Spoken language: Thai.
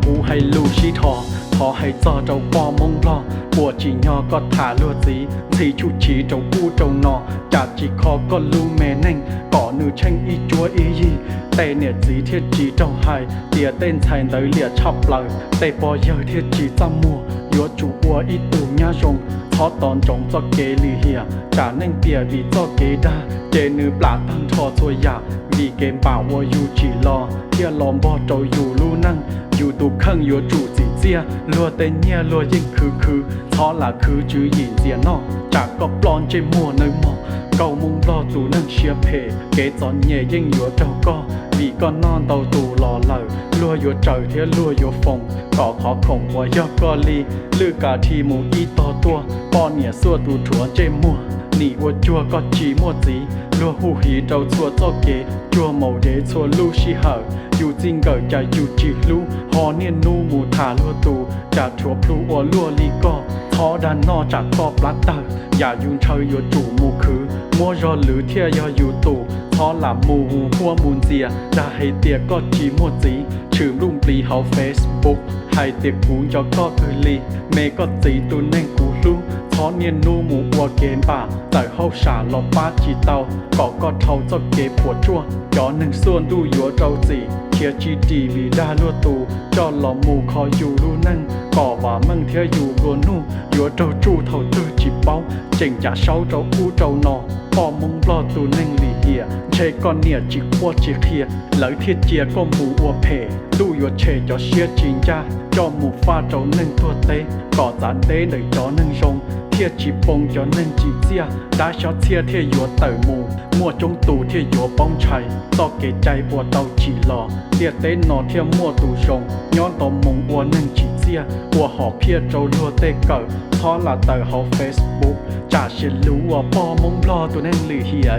กูให้ลูชีทอให้จอเจ้าปอมงรอปวดจียอก็ถาลัวจีสีชุชีเจ้ากูเจ้านอจากจีคอก็ลูแม่นั่งก่อนือเช่งอีจัวอียีแต่เนี่ยจีเทียจีเจ้าไฮเตียเต้นไทยเลยเหลียชอบเลยแต่ปอเยอะเทียจีจำมัวยัวจูวัวอีตูญ่าชงเพราะตอนจงจอเกลีเฮียจากนั่งเปียวีจอเกดาเจนือปลาตั้งทอตัวยาวีเกมป่าวัวยูจีรอเที่ยลอมบอโจอยู่ลู่นั่งอยู่ตูข้างยัวจูจีเจียลัวเต้นเนี่ยลัวยิ่งคือท้อละคือจื้อหยินเจียนอจากก็ปลอนเจมัวในหมอเกามุงรอตูนั่งเชียเพเกจอนเนี่ยยิ่งยัวเจ้าก็วีก็นอนเตาตูรอเหล่าลัวยัวเจอเที่ยลัวยัวฟงก่อขอคงวัวยอกก็ลีลือกาทีมูอีต่อตัวปอนเนี่ยสัวตูถัวเจมัวนี่วัวจัวก็จีมัวจีลัวหูหีเจ้าชัวเจ้าเกจัวโมเดชัวลูชีเหออยู่จริงเกิดใจอยู่จีลูฮอเนี่ยนูมูทาลัวตูจากชัวพลูวัวลัวลีก็ท้อดันนอจากก็ปลัดเตออย่ายุนเชยยัวจูมูคือมัวรอหรือเทียยออยู่ตูท้อหลับมูหัวมูนเจียได้ให้เตียก็จีมัวจีชื่อรุ่งปลีเขาเฟซบุ๊กให้เตียกูจอก็เคยลีเมก็จีตูแน่งกูรู้ท้อเนี่ยนูมูวัวเกมป่าแต่เข้าฉาลอป้าจีเตาก็เท่าเจ้าเก็บปวดชั่วย้อนหนึ่งส่วนดูยัวเจ้าจีเทียจีดีวีได้ลัวตูจอหลอมูคอยอยู่รู้นั่งก่อว่ามึงเทียอยู่รัวนู่ยัวเจ้าจูเท่าตื้อจีเป้าเจ๋งจะเช้าเจ้าอู้เจ้านอปอมุงรอตูนั่งลีเฮียเชก้อนเนี่ยจีขวดจีเฮียเหลือเทียเจียก็มูอัวเพดูยัวเชจอเชียจีนจ้าจอมูฟ้าเจ้านั่งตัวเตก่อจานเตเลยจอนั่งชงเทียจีปงจอนั่งจีเจียได้ช็อตเทียเทียยัวเตอมูมัวจงตูเทียยัวป้องชัยต่อเกใจบัวเตาจีหล่อเทียเต้นนอเทียมัวตูชงย้อนต่อมงอัวนั่งจีเจียอัวหอบเพียเจ้าลัวเตเกิดท้อละเตอเขาเฟซบุ๊กจ่าชิลูว่าปอมงรอตัวนั่งหลีเฮีย